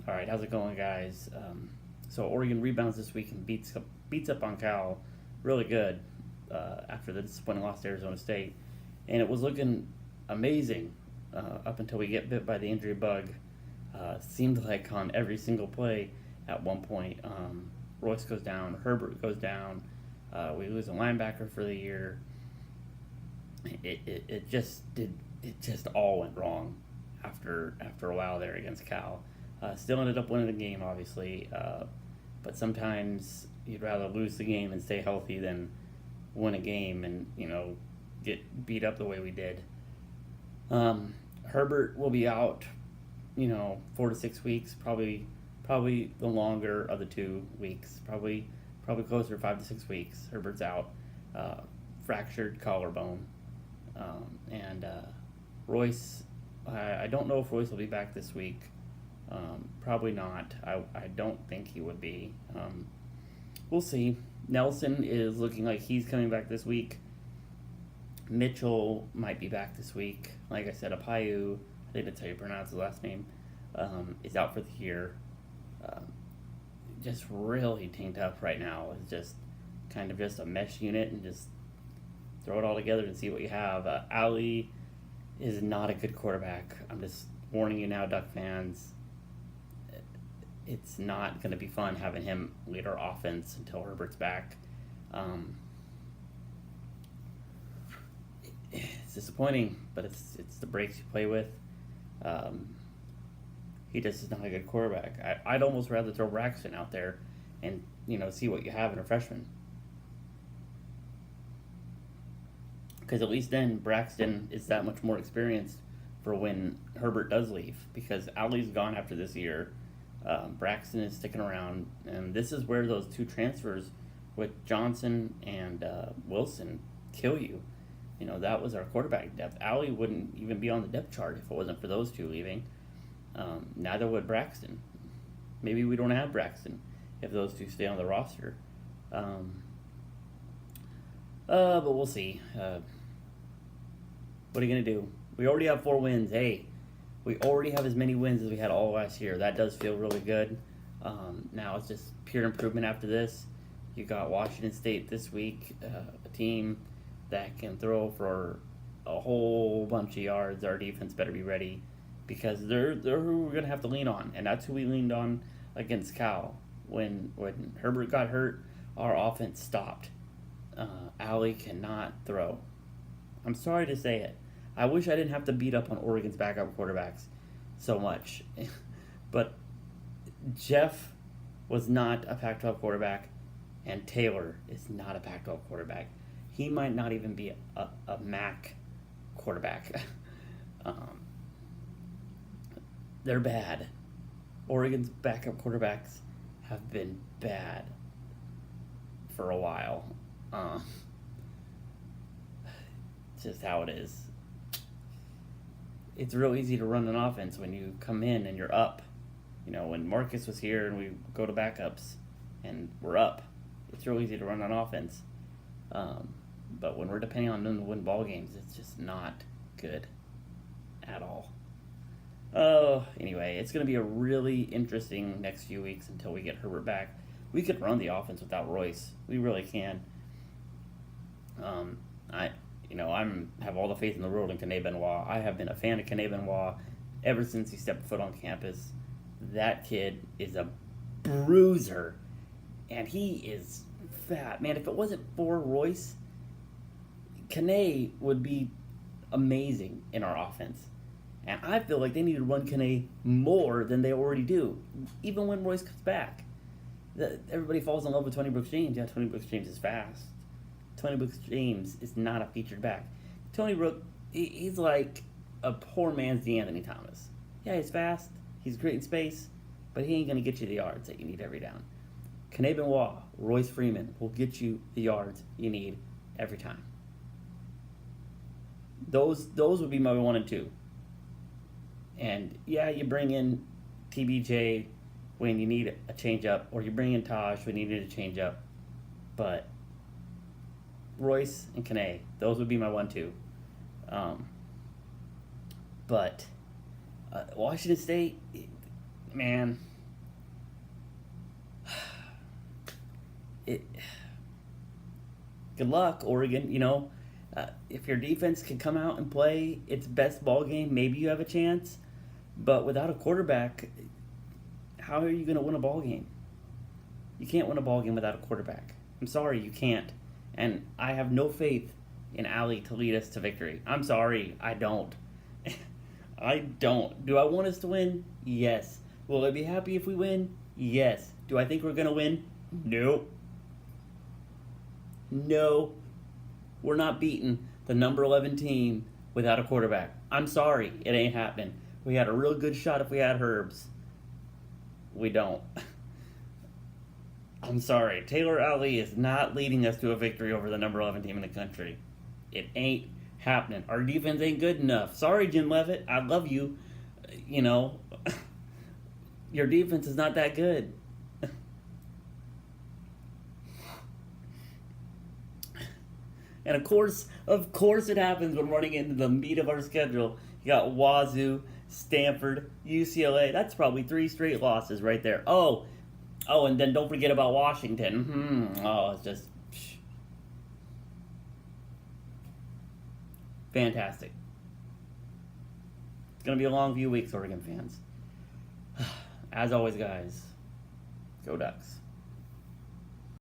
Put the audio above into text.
All right, how's it going, guys? So Oregon rebounds this week and beats up on Cal, really good after the disappointing loss to Arizona State, and it was looking amazing up until we get bit by the injury bug. Seemed like on every single play at one point, Royce goes down, Herbert goes down, we lose a linebacker for the year. It just all went wrong after a while there against Cal. Still ended up winning the game, obviously, but sometimes you'd rather lose the game and stay healthy than win a game and get beat up the way we did. Herbert will be out, 4 to 6 weeks, probably the longer of the 2 weeks, probably closer to 5 to 6 weeks. Herbert's out, fractured collarbone, and Royce. I don't know if Royce will be back this week. Probably not. I don't think he would be. We'll see. Nelson is looking like he's coming back this week. Mitchell might be back this week. Like I said, Apayu, I think that's how you pronounce his last name, is out for the year. Just really tanked up right now. It's just kind of just a mesh unit and just throw it all together and see what you have. Ali is not a good quarterback. I'm just warning you now, Duck fans. It's not going to be fun having him lead our offense until Herbert's back. It's disappointing, but it's the breaks you play with. He just is not a good quarterback. I'd almost rather throw Braxton out there and see what you have in a freshman. Because at least then Braxton is that much more experienced for when Herbert does leave. Because Ali's gone after this year. Braxton is sticking around. And this is where those 2 transfers with Johnson and Wilson kill you. That was our quarterback depth. Ali wouldn't even be on the depth chart if it wasn't for those 2 leaving. Neither would Braxton. Maybe we don't have Braxton if those 2 stay on the roster. But we'll see. What are you going to do? We already have 4 wins. Hey, we already have as many wins as we had all last year. That does feel really good. Now it's just pure improvement after this. You got Washington State this week, a team that can throw for a whole bunch of yards. Our defense better be ready because they're who we're going to have to lean on. And that's who we leaned on against Cal. When Herbert got hurt, our offense stopped. Ali cannot throw. I'm sorry to say it. I wish I didn't have to beat up on Oregon's backup quarterbacks so much. But Jeff was not a Pac-12 quarterback, and Taylor is not a Pac-12 quarterback. He might not even be a MAC quarterback. They're bad. Oregon's backup quarterbacks have been bad for a while. Just how it is. It's real easy to run an offense when you come in and you're up. When Marcus was here and we go to backups and we're up, it's real easy to run an offense. But when we're depending on them to win ball games, it's just not good at all. Anyway, it's going to be a really interesting next few weeks until we get Herbert back. We could run the offense without Royce. We really can. I have all the faith in the world in Kene Benoit. I have been a fan of Kene Benoit ever since he stepped foot on campus. That kid is a bruiser, and he is fat. Man, if it wasn't for Royce, Kene would be amazing in our offense. And I feel like they need to run Kene more than they already do, even when Royce comes back. Everybody falls in love with Tony Brooks James. Yeah, Tony Brooks James is fast. Tony Brooks James is not a featured back. Tony Brooks, he's like a poor man's DeAnthony Thomas. Yeah, he's fast. He's great in space, but he ain't going to get you the yards that you need every down. Kene Benoit, Royce Freeman will get you the yards you need every time. Those would be my 1 and 2. And yeah, you bring in TBJ when you need a change up, or you bring in Taj when you need a change up. But Royce and Kene, those would be my 1-2. But Washington State, man, it. Good luck, Oregon. If your defense can come out and play its best ball game, maybe you have a chance. But without a quarterback, how are you going to win a ball game? You can't win a ball game without a quarterback. I'm sorry, you can't. And I have no faith in Allie to lead us to victory. I'm sorry, I don't. I don't. Do I want us to win? Yes. Will I be happy if we win? Yes. Do I think we're going to win? Nope. No. We're not beating the number 11 team without a quarterback. I'm sorry, it ain't happening. We had a real good shot if we had Herbs. We don't. I'm sorry. Taylor Allie is not leading us to a victory over the number 11 team in the country. It ain't happening. Our defense ain't good enough. Sorry, Jim Leavitt. I love you. Your defense is not that good. And of course it happens when running into the meat of our schedule. You got Wazoo, Stanford, UCLA. That's probably 3 straight losses right there. Oh, and then don't forget about Washington. Oh, it's just fantastic. It's going to be a long few weeks, Oregon fans. As always, guys, go Ducks.